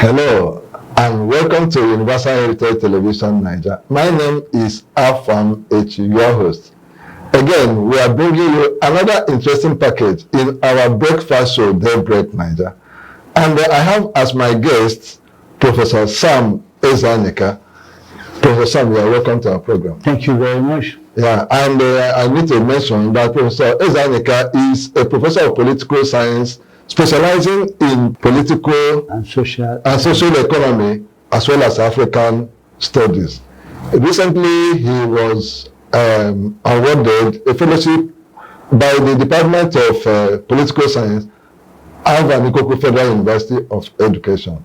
Hello, and welcome to Universal Heritage Television Nigeria. My name is Afam Echi, your host. Again, we are bringing you another interesting package in our breakfast show, Daybreak Nigeria. And I have as my guest, Professor Sam Ezeanyika. Professor Sam, you are welcome to our program. Thank you very much. Yeah, and I need to mention that Professor Ezeanyika is a professor of political science specializing in political and social economy as well as African studies. Recently, he was awarded a fellowship by the Department of Political Science, Ezeanyika Federal University of Education.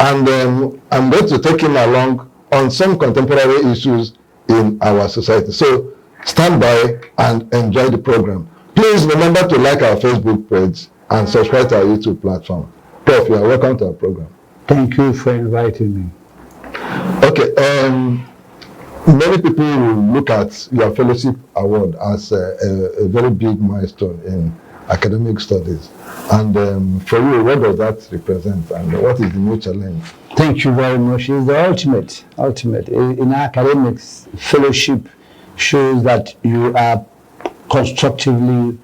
And I'm going to take him along on some contemporary issues in our society. So stand by and enjoy the program. Please remember to like our Facebook page and subscribe to our YouTube platform. Prof, you are welcome to our program. Thank you for inviting me. Okay, many people will look at your fellowship award as a very big milestone in academic studies. And for you, what does that represent and what is the new challenge? Thank you very much. It's the ultimate. In academics, fellowship shows that you are constructively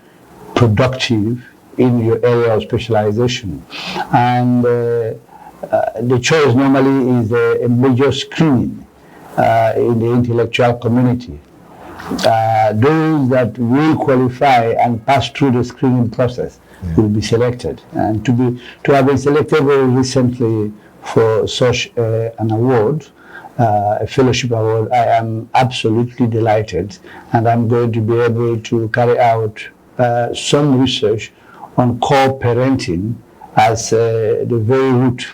productive in your area of specialization. And the choice normally is a major screening in the intellectual community. Those that will qualify and pass through the screening process will be selected. And to have been selected very recently for such an award, a fellowship award, I am absolutely delighted, and I'm going to be able to carry out some research on co-parenting as the very root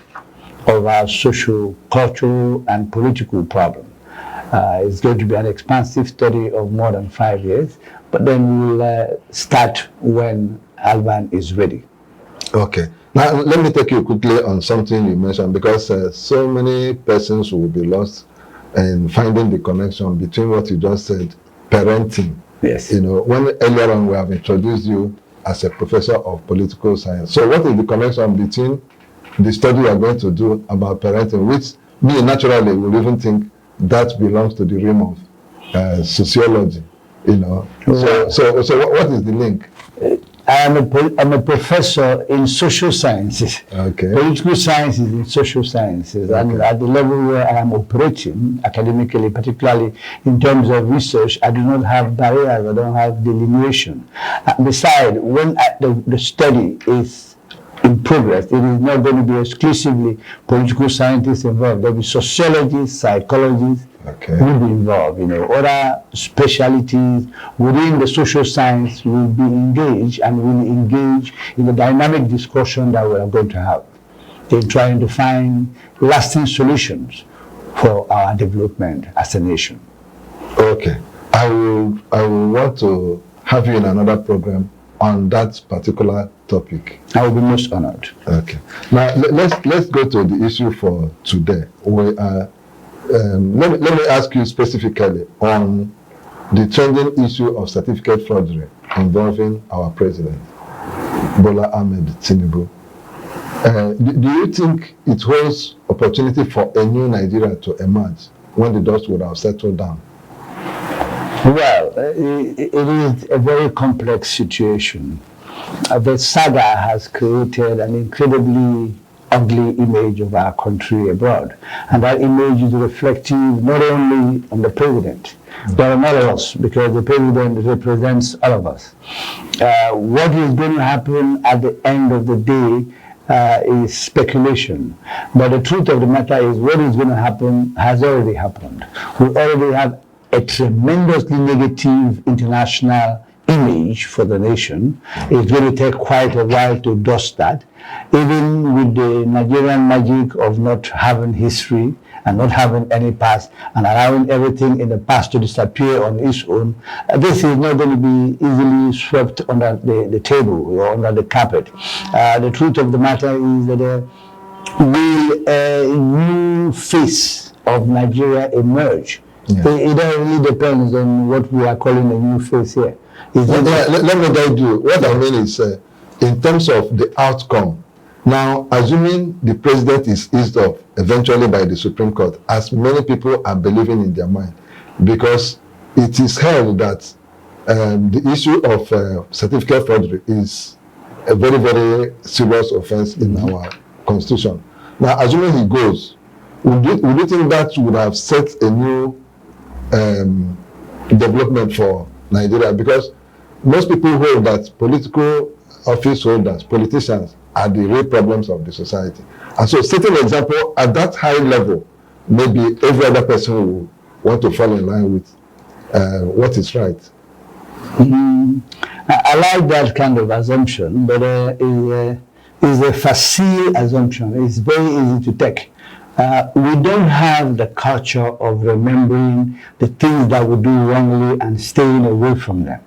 of our social, cultural, and political problem. It's going to be an expansive study of more than 5 years, but then we'll start when Alban is ready. Okay. Now, let me take you quickly on something you mentioned, because so many persons will be lost in finding the connection between what you just said, parenting. Yes. You know, when earlier on we have introduced you as a professor of political science. So what is the connection between the study you are going to do about parenting, which me naturally will even think that belongs to the realm of sociology, you know? Wow. So what is the link? I'm a professor in social sciences. Okay. Political sciences in social sciences. Okay. And at the level where I am operating academically, particularly in terms of research, I do not have barriers, I don't have delineation. Besides, when the study is in progress, it is not going to be exclusively political scientists involved. There will be sociologists, psychologists, will be involved. You know, other specialties within the social science will be engaged and will engage in the dynamic discussion that we are going to have in trying to find lasting solutions for our development as a nation. Okay, I will want to have you in another program on that particular topic. I will be most honored. Okay. Now let's go to the issue for today. We are. Let me ask you specifically on the trending issue of certificate forgery involving our president, Bola Ahmed Tinubu. Do you think it holds opportunity for a new Nigeria to emerge when the dust would have settled down? Well, it is a very complex situation. The saga has created an incredibly ugly image of our country abroad. And that image is reflective not only on the president, but on all of us, because the president represents all of us. What is going to happen at the end of the day is speculation. But the truth of the matter is what is going to happen has already happened. We already have a tremendously negative international image for the nation. It's going to take quite a while to dust that. Even with the Nigerian magic of not having history and not having any past and allowing everything in the past to disappear on its own, this is not going to be easily swept under the table or under the carpet. The truth of the matter is that will a new face of Nigeria emerge? Yeah. It really depends on what we are calling a new face here. Let me guide you. What I mean is, in terms of the outcome, Now, assuming the president is eased off eventually by the Supreme Court, as many people are believing in their mind, because it is held that the issue of certificate forgery is a very, very serious offense in our constitution. Now, assuming he goes, would you think that would have set a new development for Nigeria? Because most people hold that political office holders, politicians, are the real problems of the society. And so, setting an example at that high level, maybe every other person will want to fall in line with what is right. I like that kind of assumption, but it's a facile assumption. It's very easy to take. We don't have the culture of remembering the things that we do wrongly and staying away from them.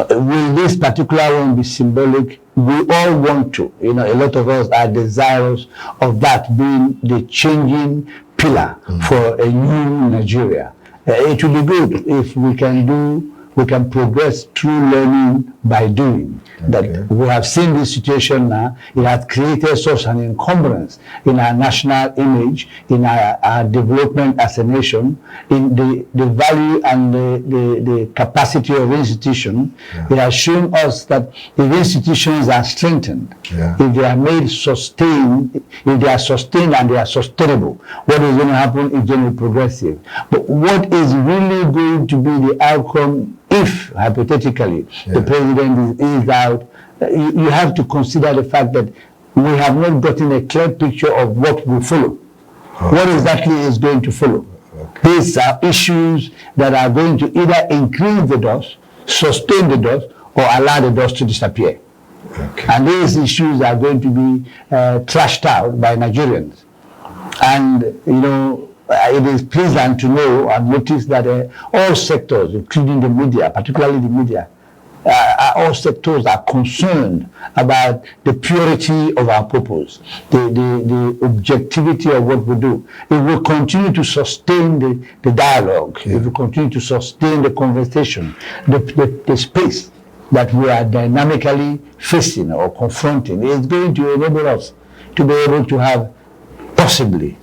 Will this particular one be symbolic? We all want to. A lot of us are desirous of that being the changing pillar for a new Nigeria. It will be good if we can progress through learning by doing. That we have seen this situation now. It has created such an encumbrance in our national image, in our development as a nation, in the value and the capacity of institutions. It has shown us that if institutions are strengthened, if they are made sustained, if they are sustained and they are sustainable, what is going to happen is going to be progressive. But what is really going to be the outcome if, hypothetically, the president is out? You have to consider the fact that we have not gotten a clear picture of what will follow. What exactly is going to follow? These are issues that are going to either increase the dust, sustain the dust, or allow the dust to disappear. And these issues are going to be trashed out by Nigerians. And, it is pleasant to know and notice that all sectors, including the media, particularly the media, all sectors are concerned about the purity of our purpose, the objectivity of what we do. If we continue to sustain the dialogue, if we continue to sustain the conversation, the space that we are dynamically facing or confronting, is going to enable us to be able to have possibly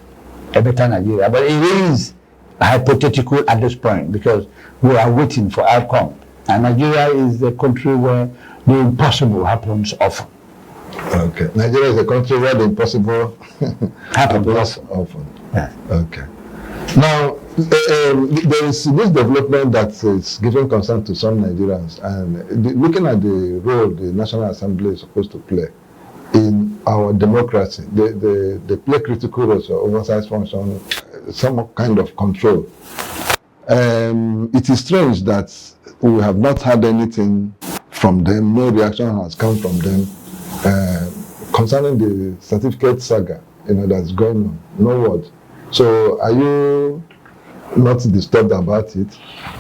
a better Nigeria. But it is hypothetical at this point because we are waiting for outcome. And Nigeria is a country where the impossible happens often. Nigeria is a country where the impossible happens often. Yes. Now, there is this development that is giving concern to some Nigerians, and looking at the role the National Assembly is supposed to play in our democracy, they play critical roles or oversight function, some kind of control. It is strange that we have not had anything from them, no reaction has come from them concerning the certificate saga, that's going on, no word. So are you not disturbed about it?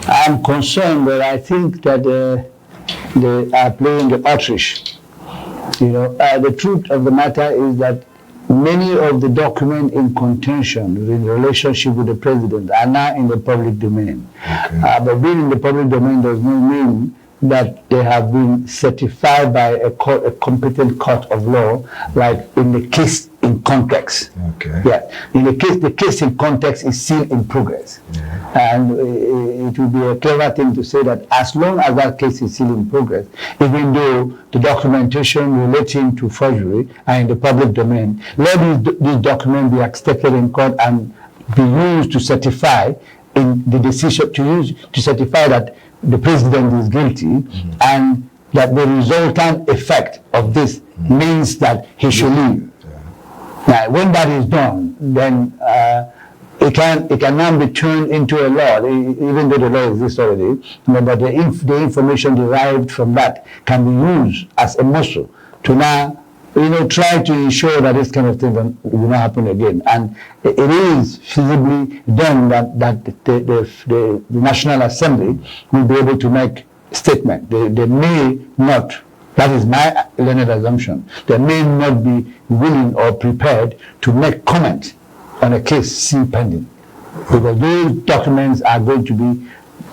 I'm concerned, but I think that they are playing the outreach. The truth of the matter is that many of the documents in contention in relationship with the president are now in the public domain. But being in the public domain does not mean that they have been certified by a competent court of law, like in the case in context. In the case in context is still in progress. And it would be a clever thing to say that as long as that case is still in progress, even though the documentation relating to forgery are in the public domain, let these documents be accepted in court and be used to certify in the decision, to certify that the president is guilty, and that the resultant effect of this means that he should leave. Now, when that is done, then it can now be turned into a law, even though the law exists already, but the information derived from that can be used as a muscle to now try to ensure that this kind of thing will not happen again. And it is feasibly done that the National Assembly will be able to make statement. They may not, that is my learned assumption, they may not be willing or prepared to make comment on a case still pending. Because those documents are going to be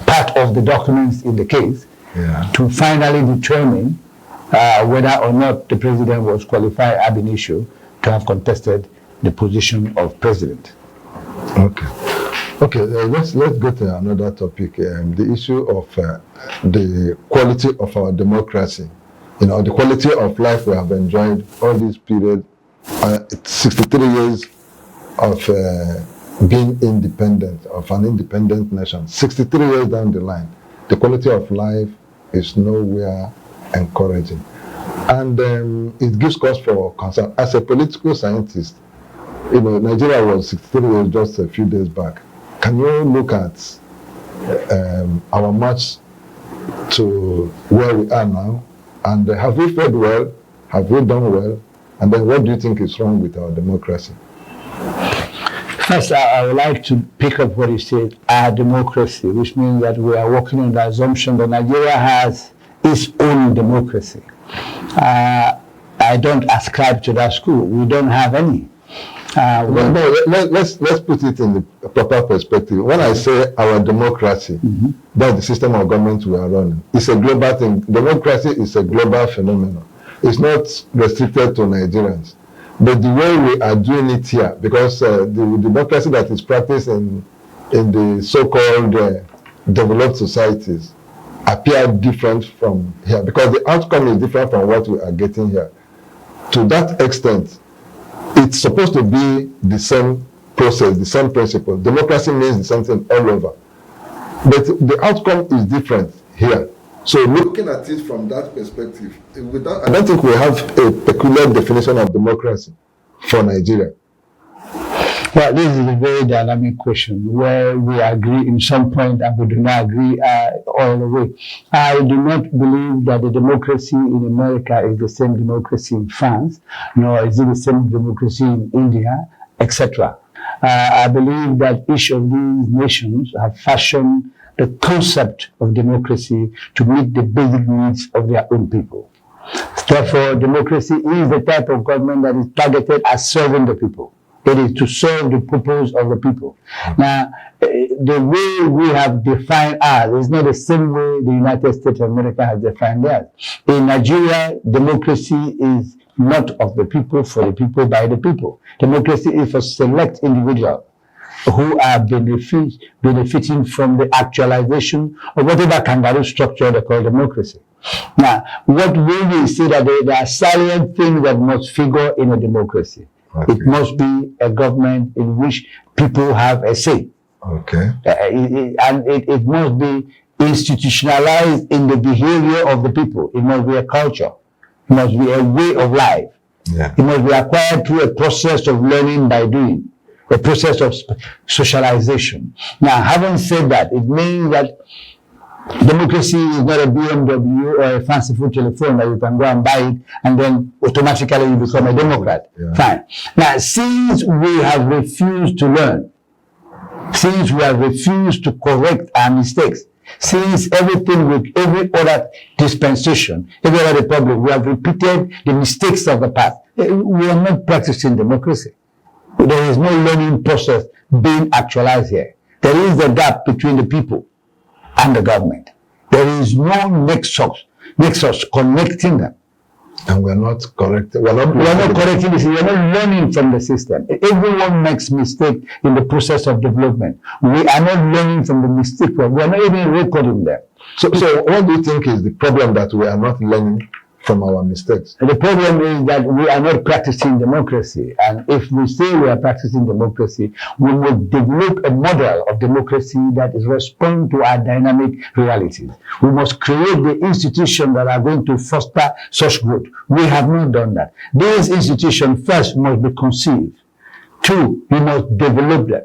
part of the documents in the case to finally determine whether or not the president was qualified ab initio to have contested the position of president. Okay. Okay, let's go to another topic, the issue of the quality of our democracy. You know, the quality of life we have enjoyed all this period, 63 years of being independent, of an independent nation. 63 years down the line, the quality of life is nowhere encouraging. And it gives cause for concern. As a political scientist, you know, Nigeria was 63 years just a few days back. Can you look at our march to where we are now? And have we fared well? Have we done well? And then what do you think is wrong with our democracy? First, I would like to pick up what you said, our democracy, which means that we are working on the assumption that Nigeria has its own democracy. I don't ascribe to that school. We don't have any. Let's put it in the proper perspective. When I say our democracy, that's the system of government we are running. It's a global thing. Democracy is a global phenomenon. It's not restricted to Nigerians. But the way we are doing it here, because the democracy that is practiced in the so-called developed societies appear different from here, because the outcome is different from what we are getting here. To that extent, it's supposed to be the same process, the same principle. Democracy means the same thing all over. But the outcome is different here. So looking at it from that perspective, I don't think we have a peculiar definition of democracy for Nigeria. Well, this is a very dynamic question where we agree in some point and we do not agree all the way. I do not believe that the democracy in America is the same democracy in France, nor is it the same democracy in India, etc. I believe that each of these nations have fashioned the concept of democracy to meet the basic needs of their own people. Therefore, democracy is the type of government that is targeted at serving the people. It is to serve the purpose of the people. Now, the way we have defined ours is not the same way the United States of America has defined theirs. In Nigeria, democracy is not of the people, for the people, by the people. Democracy is for select individuals who are benefiting from the actualization of whatever kangaroo structure they call democracy. Now, what we say that there are salient things that must figure in a democracy. Okay. It must be a government in which people have a say. Okay. And it must be institutionalized in the behavior of the people. It must be a culture. It must be a way of life. Yeah. It must be acquired through a process of learning by doing, a process of socialization. Now, having said that, it means that democracy is not a BMW or a fanciful telephone that you can go and buy it and then automatically you become a Democrat. Yeah. Fine. Now, since we have refused to learn, since we have refused to correct our mistakes, since everything with every other dispensation, every other republic, we have repeated the mistakes of the past, we are not practicing democracy. There is no learning process being actualized here. There is a gap between the people and the government. There is no nexus connecting them. And we're not correcting. We're not correcting this. We're not learning from the system. Everyone makes mistakes in the process of development. We are not learning from the mistakes. We are not even recording them. So what do you think is the problem that we are not learning from our mistakes? The problem is that we are not practicing democracy. And if we say we are practicing democracy, we will develop a model of democracy that is responding to our dynamic realities. We must create the institutions that are going to foster such growth. We have not done that. These institutions first must be conceived. Two, we must develop them.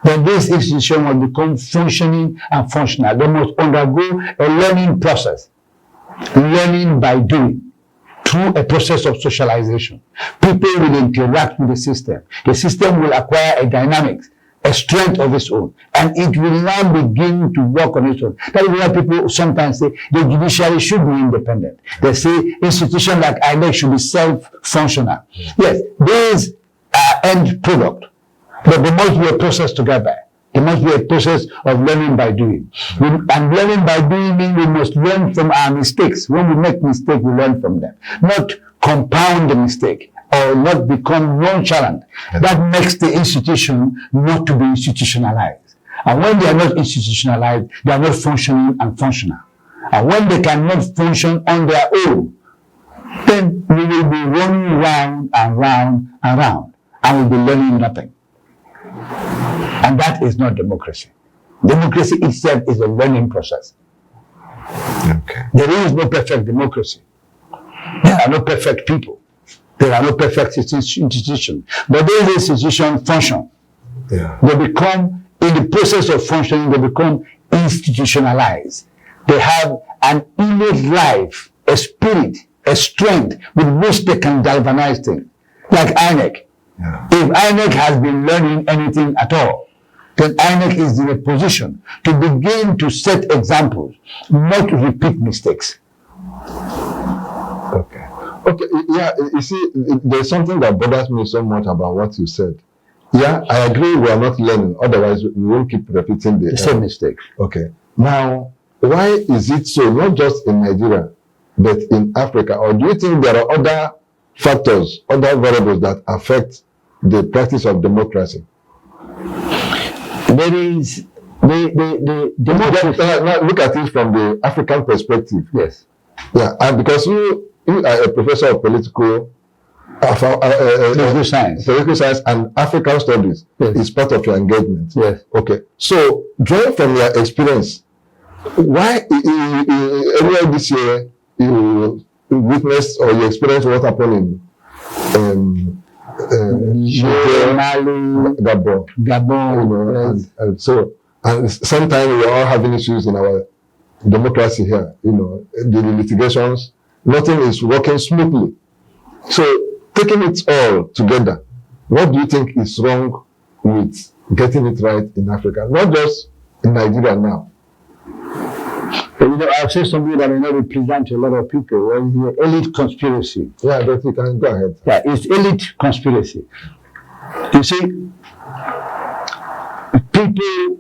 Then this institution must become functioning and functional. They must undergo a learning process. Learning by doing through a process of socialization. People will interact with the system. The system will acquire a dynamics, a strength of its own, and it will now begin to work on its own. That is why people sometimes say the judiciary should be independent. They say institutions like INEC should be self-functional. Yes, these are end product, but there must be a process to get by. There must be a process of learning by doing. And learning by doing means we must learn from our mistakes. When we make mistakes, we learn from them. Not compound the mistake or not become nonchalant. That makes the institution not to be institutionalized. And when they are not institutionalized, they are not functioning and functional. And when they cannot function on their own, then we will be running round and round and round, and we'll be learning nothing. And that is not democracy. Democracy itself is a learning process. Okay. There is no perfect democracy. There are no perfect people. There are no perfect institutions. But those institutions function. Yeah. They become, in the process of functioning, they become institutionalized. They have an innate life, a spirit, a strength with which they can galvanize things. Like INEC. Yeah. If INEC has been learning anything at all, then INEC is in a position to begin to set examples, not repeat mistakes. Okay. Okay. Yeah. You see, there's something that bothers me so much about what you said. Yeah, I agree. We are not learning. Otherwise, we won't keep repeating the same mistake. Okay. Now, why is it so? Not just in Nigeria, but in Africa? Or do you think there are other factors, other variables that affect the practice of democracy? There is the democracy. Now look at it from the African perspective. Yes. Yeah, and because you are a professor of political science. Political science and African studies. Yes. Is part of your engagement. Yes. Okay. So, drawing from your experience, why earlier this year you witnessed or you experienced what happened in Mali, Gabon, Gabon, you know, yes. and so, and sometimes we are all having issues in our democracy here. You know, the litigations, nothing is working smoothly. So, taking it all together, what do you think is wrong with getting it right in Africa? Not just in Nigeria now. You know, I've said something that may not represent a lot of people. Well, the elite conspiracy. Yeah, but you can go ahead. Yeah, it's elite conspiracy. You see, people,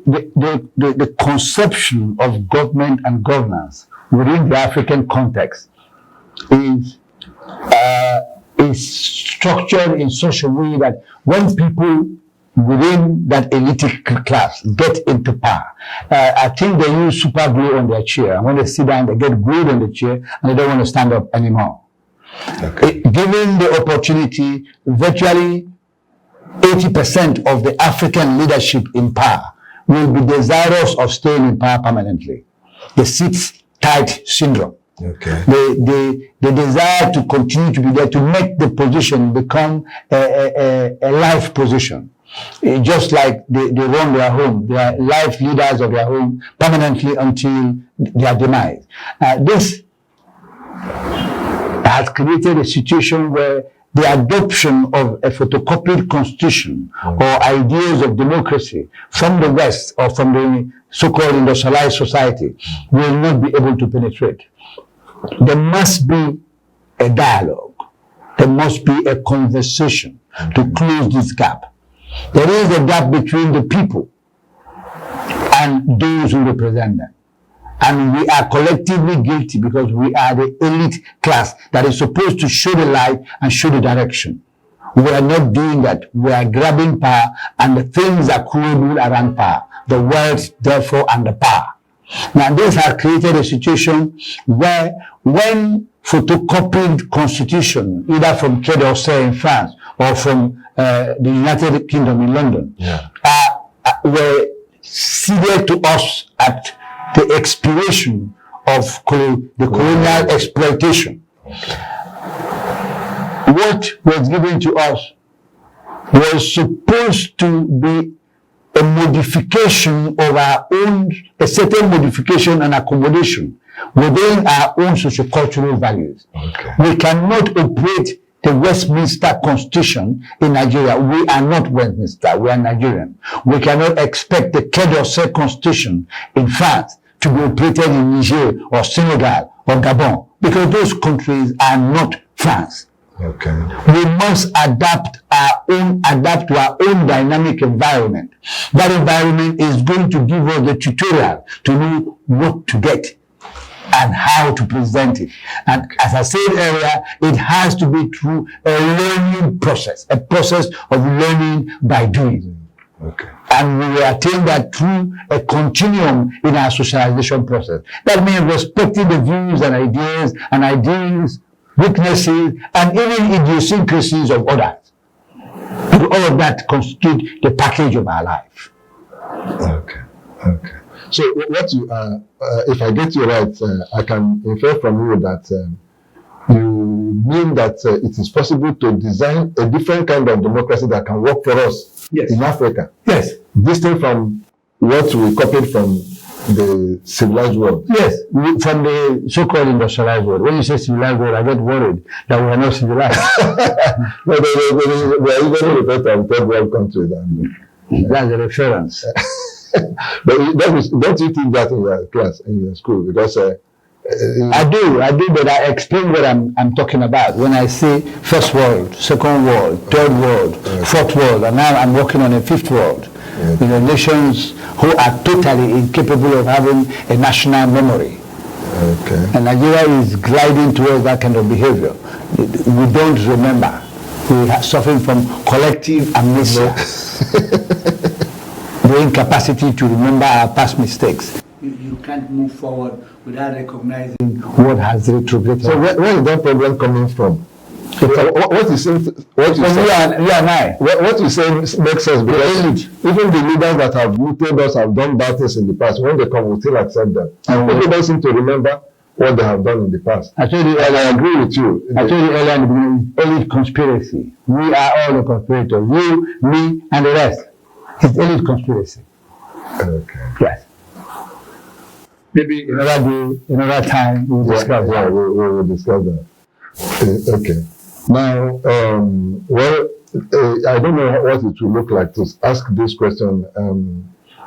the conception of government and governance within the African context is structured in such a way that when people within that elite class get into power, I think they use super glue on their chair. And when they sit down, they get glued on the chair and they don't want to stand up anymore. Okay. Given the opportunity, virtually 80% of the African leadership in power will be desirous of staying in power permanently. The sit-tight syndrome. Okay. They desire to continue to be there, to make the position become a life position. Just like they run their home, they are life leaders of their home permanently until their demise. This has created a situation where the adoption of a photocopied constitution or ideas of democracy from the West or from the so-called industrialized society will not be able to penetrate. There must be a dialogue. There must be a conversation to close this gap. There is a gap between the people and those who represent them. And we are collectively guilty because we are the elite class that is supposed to show the light and show the direction. We are not doing that. We are grabbing power and the things are crumbled around power. The wealth, therefore, and the power. Now, this has created a situation where when photocopied constitution, either from Quai d'Orsay in France or from the United Kingdom in London, were ceded to us at the expiration of the colonial exploitation. What was given to us was supposed to be a modification of our own, a certain modification and accommodation within our own sociocultural values. Okay. We cannot operate the Westminster Constitution in Nigeria. We are not Westminster, we are Nigerian. We cannot expect the Quai d'Orsay Constitution in France to be operated in Niger or Senegal or Gabon, because those countries are not France. Okay. We must adapt to our own dynamic environment. That environment is going to give us the tutorial to know what to get and how to present it. And as I said earlier, it has to be through a learning process, a process of learning by doing. Okay. And we will attain that through a continuum in our socialization process. That means respecting the views and ideas, weaknesses, and even idiosyncrasies of others. And all of that constitute the package of our life. Okay. Okay. So what you if I get you right, I can infer from you that you mean that it is possible to design a different kind of democracy that can work for us in Africa. Yes. Distinct from what we copied from the civilized world. Yes, from the so-called industrialized world. When you say civilized world, I get worried that we are not civilized. No, they are even referred to third world countries. That's a reference. But don't you think that in your class, in your school? Because I do, but I explain what I'm talking about. When I say first world, second world, third world, fourth world, and now I'm working on a fifth world. You know, nations who are totally incapable of having a national memory. Okay. And Nigeria is gliding towards that kind of behavior. We don't remember. We are suffering from collective amnesia. The incapacity to remember our past mistakes. You can't move forward without recognizing what has retrograded. So where is that problem coming from? What you say? You and I. What you say makes sense, because even the leaders that have muted us have done bad things in the past. When they come, we still accept them. And people don't seem to remember what they have done in the past. I told you, and I agree with you. I told you earlier in the beginning, elite conspiracy. We are all the conspirators. You, me, and the rest. It's elite conspiracy. Okay. Yes. Maybe another day, another time, we'll discuss that. Yeah, we will discuss that. Okay. Now, I don't know what it will look like to ask this question.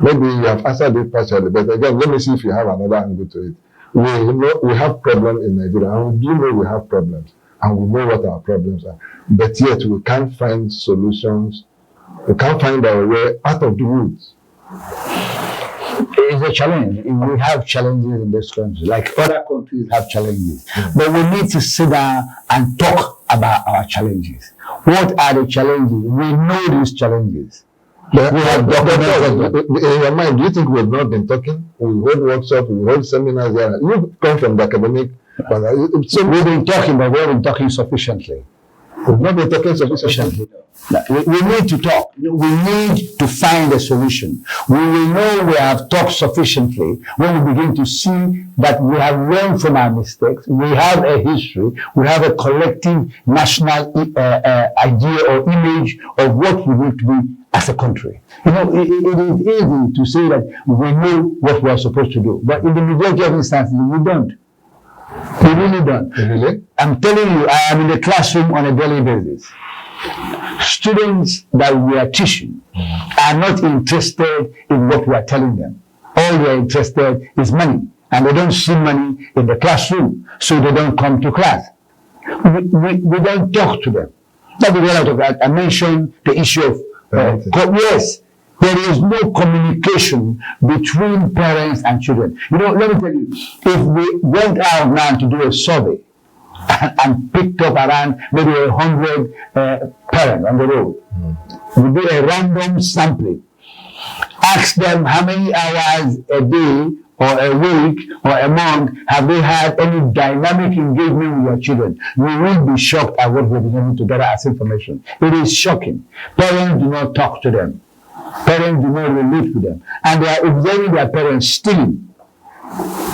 Maybe you have answered it partially, but again, let me see if you have another angle to it. We have problems in Nigeria, and we do know we have problems, and we know what our problems are, but yet we can't find solutions. We can't find our way out of the woods. It's a challenge. We have challenges in this country, like other countries have challenges. But we need to sit down and talk about our challenges. What are the challenges? We know these challenges. We have documented them. In your mind, do you think we have not been talking? We hold workshops, we hold seminars here. You come from the academic. So we've been talking, but we haven't been talking sufficiently. We've not been talking sufficiently. We need to talk. We need to find a solution. We will know we have talked sufficiently when we begin to see that we have learned from our mistakes. We have a history. We have a collective national idea or image of what we need to be as a country. You know, it is easy to say that we know what we are supposed to do, but in the majority of instances, we don't. We really don't. Really? I'm telling you, I am in the classroom on a daily basis. Students that we are teaching are not interested in what we are telling them. All they are interested is money, and they don't see money in the classroom, so they don't come to class. We don't talk to them. That is what I talk. I mentioned the issue of yes. There is no communication between parents and children. You know, let me tell you, if we went out now to do a survey and picked up around maybe 100 parents on the road, we do a random sampling, ask them how many hours a day or a week or a month have they had any dynamic engagement with your children, you will be shocked at what we've been able to gather as information. It is shocking. Parents do not talk to them. Parents do not relate with them. And they are observing their parents stealing.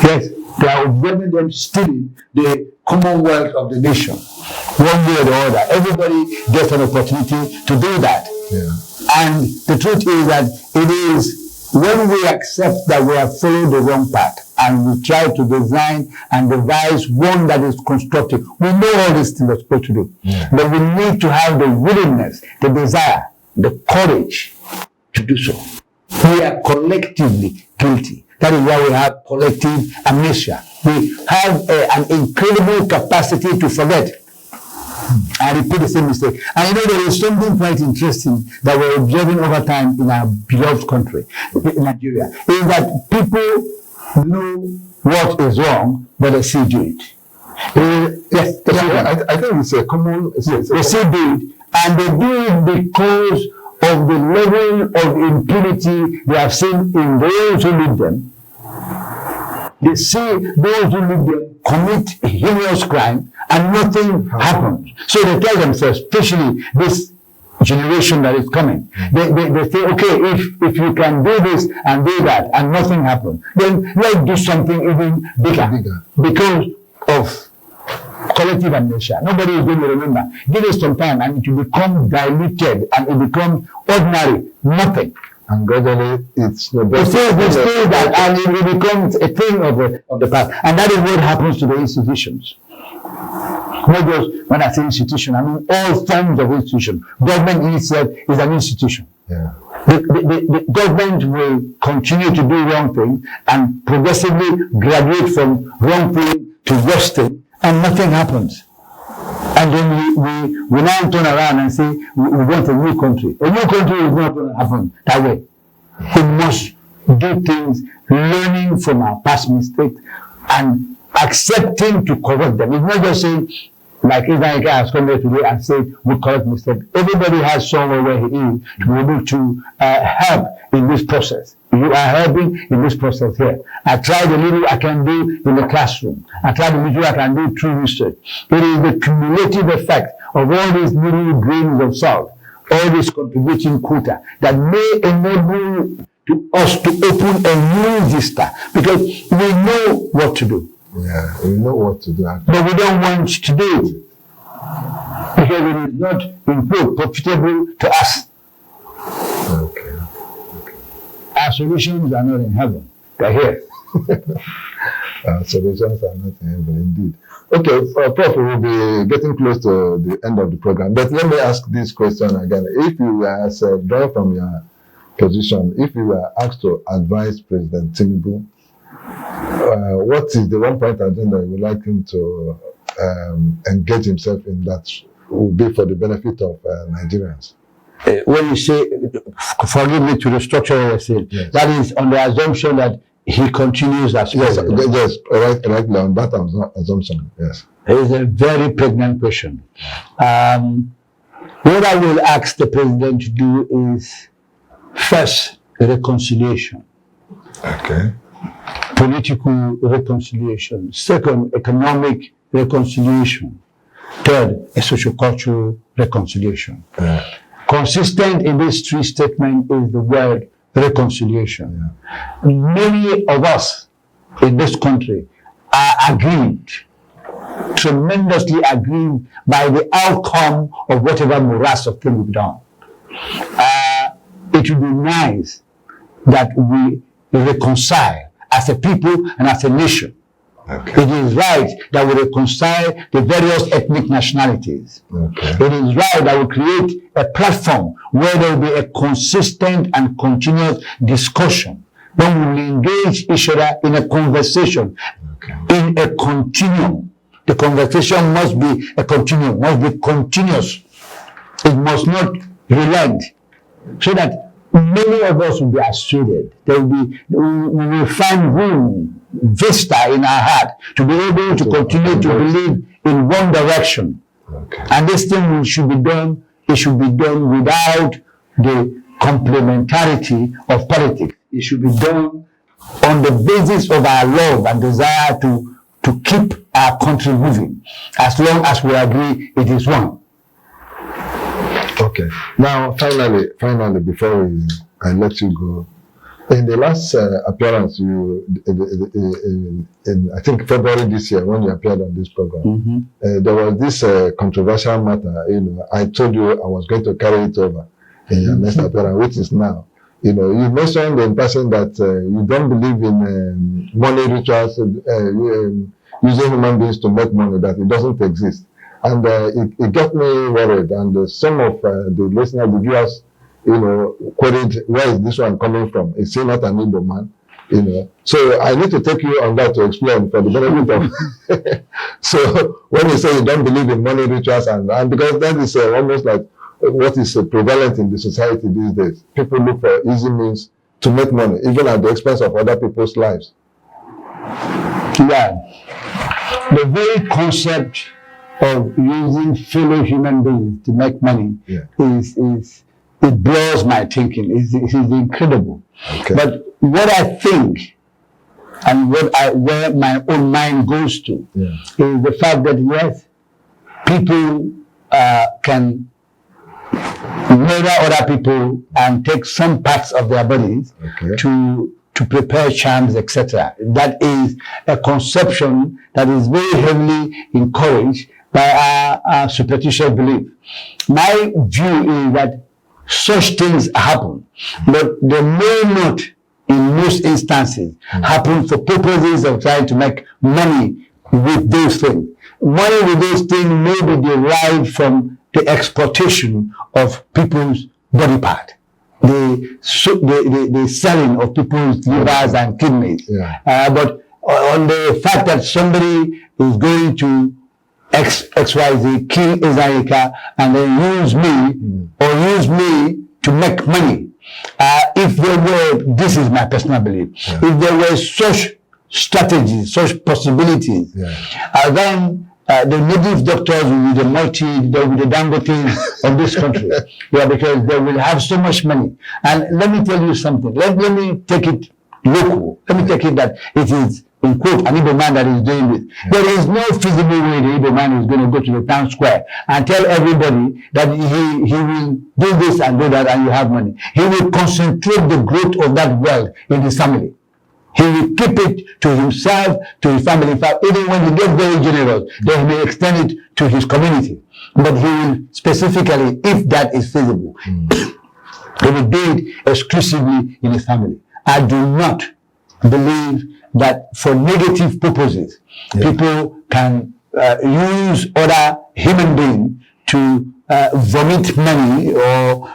Yes, they are observing them stealing the commonwealth of the nation. One way or the other. Everybody gets an opportunity to do that. Yeah. And the truth is that it is when we accept that we have followed the wrong path and we try to design and devise one that is constructive. We know all these things we're supposed to do. Yeah. But we need to have the willingness, the desire, the courage to do so. We are collectively guilty. That is why we have collective amnesia. We have an incredible capacity to forget. and repeat the same mistake. And you know, there is something quite interesting that we're observing over time in our beloved country, in Nigeria, is that people know what is wrong, but they still do it. Yes, I think it's a common. They still do it, and they do it because of the level of impunity they have seen in those who lead them. They see those who lead them commit heinous crime and nothing happens. So they tell themselves, especially this generation that is coming, they say, okay, if you can do this and do that and nothing happens, then let's do something even bigger. Because of collective amnesia. Nobody is going to remember. Give it some time and it will become diluted and it will become ordinary, nothing. And gradually it's the best. That and it will become a thing of the past. And that is what happens to the institutions. Not just when I say institution, I mean all forms of institution. Government in itself is an institution. Yeah. The government will continue to do wrong things and progressively graduate from wrong thing to worst thing, and nothing happens. And then we now turn around and say we want a new country. A new country is not going to happen that way. We must do things learning from our past mistakes and accepting to correct them. It's not just saying, like Ezeanyika has come here today and said, we correct mistakes. Everybody has somewhere where he is to be able to help in this process. You are helping in this process here. I tried a little I can do in the classroom. I tried a little I can do through research. It is the cumulative effect of all these little grains of salt, all this contributing quota that may enable us to open a new vista, because we know what to do. Yeah, we know what to do. But we don't want to do it because it is not improved, profitable to us. Okay. Our solutions are not in heaven, they're here. Our solutions are not in heaven, indeed. Okay, Prof, we will be getting close to the end of the program, but let me ask this question again. If you were, as draw from your position, if you were asked to advise President Tinubu, what is the one point agenda you would like him to engage himself in that will be for the benefit of Nigerians? When you say, forgive me to restructure what I said, yes. That is on the assumption that he continues as president. Yes, rightly on that assumption, yes. It is a very pregnant question. What I will ask the president to do is, first, reconciliation. Okay. Political reconciliation. Second, economic reconciliation. Third, a socio-cultural reconciliation. Consistent in these three statements is the word reconciliation. Yeah. Many of us in this country are aggrieved, tremendously aggrieved by the outcome of whatever morass of things we've done. It would be nice that we reconcile as a people and as a nation. Okay. It is right that we reconcile the various ethnic nationalities. Okay. It is right that we create a platform where there will be a consistent and continuous discussion. Then we will engage each other in a conversation, in a continuum. The conversation must be a continuum, must be continuous. It must not relent, so that many of us will be persuaded. We will find room, vista in our heart to be able to continue to believe in one direction. Okay. And this thing should be done, it should be done without the complementarity of politics. It should be done on the basis of our love and desire to keep our country moving, as long as we agree it is one. Okay. Now, finally, before I let you go, in the last appearance, you in I think February this year, when you appeared on this program, there was this controversial matter. I told you I was going to carry it over in your next appearance, which is now. You mentioned in passing that you don't believe in money rituals, using human beings to make money, that it doesn't exist. And it got me worried. And some of the listeners, the viewers, queried, where is this one coming from? Is he not an Igbo man? you know. So I need to take you on that to explain for the benefit of. So when you say you don't believe in money rituals, and because that is almost like what is prevalent in the society these days. People look for easy means to make money, even at the expense of other people's lives. Yeah. The very concept of using fellow human beings to make money is it blows my thinking. It is incredible. Okay. But what I think and where my own mind goes to is the fact that yes, people can murder other people and take some parts of their bodies to prepare charms, etc. That is a conception that is very heavily encouraged by our superstitious belief. My view is that such things happen, but they may not, in most instances, happen for purposes of trying to make money with those things. Money with those things may be derived from the exploitation of people's body part, the selling of people's livers and kidneys. But on the fact that somebody is going to XYZ, kill Ezeanyika, and then use me to make money. If there were, this is my personal belief, if there were such strategies, such possibilities, then the native doctors will be the Dangote of this country. Because they will have so much money. And let me tell you something. Let me take it local. Let me take it that it is, in quote, an Igbo man that is doing this. There is no feasible way the Igbo man is going to go to the town square and tell everybody that he will do this and do that and you have money. He will concentrate the growth of that wealth in his family. He will keep it to himself, to his family. In fact, even when he gets very generous, then he may extend it to his community. But he will specifically, if that is feasible, he will do it exclusively in his family. I do not believe that for negative purposes, people can use other human beings to vomit money or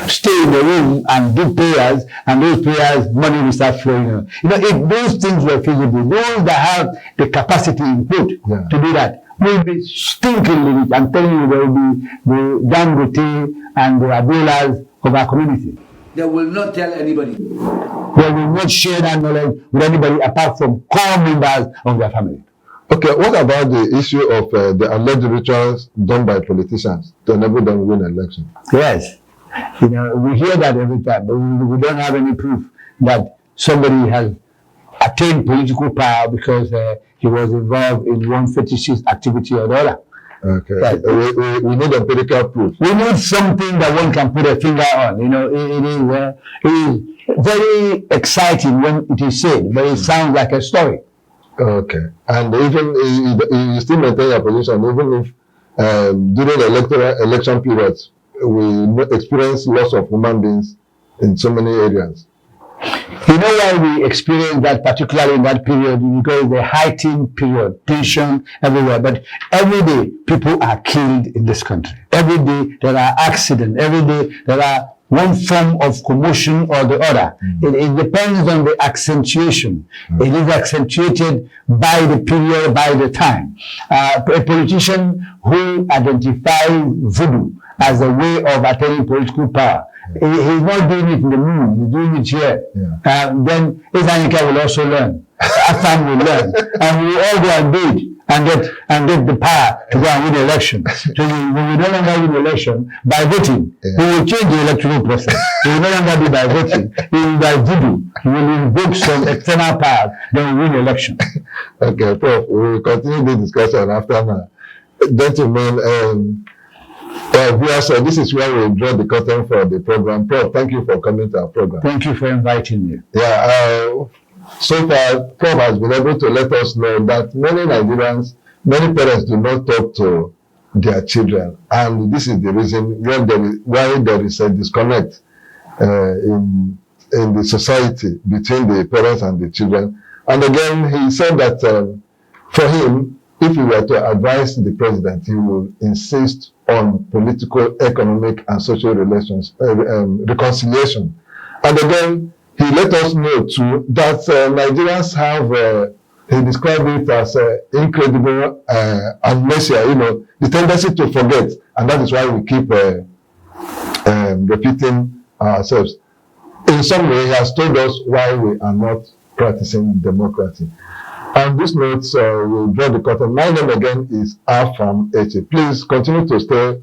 stay in the room and do prayers, and those prayers, money will start flowing. If those things were feasible, those that have the capacity in quote to do that will be stinkingly rich. I'm telling you, there will be the Dangote and the Abuelas of our community. They will not tell anybody. They will not share that knowledge with anybody apart from core members of their family. Okay, what about the issue of the alleged rituals done by politicians to enable them to win elections? Yes. We hear that every time, but we don't have any proof that somebody has attained political power because he was involved in one fetishes activity or the other. Okay. Right. We need empirical proof. We need something that one can put a finger on. It is very exciting when it is said, but it sounds like a story. Okay. And even you still maintain your position, even if during the election periods, we experience loss of human beings in so many areas. You know why we experience that, particularly in that period? Because the heightened period, tension everywhere. But every day, people are killed in this country. Every day, there are accidents. Every day, there are one form of commotion or the other. It depends on the accentuation. It is accentuated by the period, by the time. A politician who identifies voodoo as a way of attaining political power, he's not doing it in the moon, he's doing it here. Then Ezeanyika will also learn. Afam will learn. And we will all go and do it and get the power to go and win election. So we will no longer win election by voting. We will change the electoral process. We will no longer be by voting. We will by voodoo. We will invoke some external power, then we win election. Okay, Prof, we will continue the discussion after now. Gentlemen, this is where we draw the curtain for the program. Prof, thank you for coming to our program. Thank you for inviting me. So far, Prof has been able to let us know that many Nigerians, many parents do not talk to their children. And this is the reason why there is a disconnect in the society between the parents and the children. And again, he said that for him, if he were to advise the president, he will insist on political, economic, and social relations, reconciliation. And again, he let us know too that Nigerians have, he described it as incredible amnesia, the tendency to forget, and that is why we keep repeating ourselves. In some way, he has told us why we are not practicing democracy. On this note, we'll draw the curtain. My name again is Afam Eche. Please continue to stay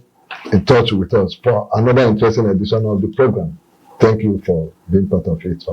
in touch with us for another interesting edition of the program. Thank you for being part of it.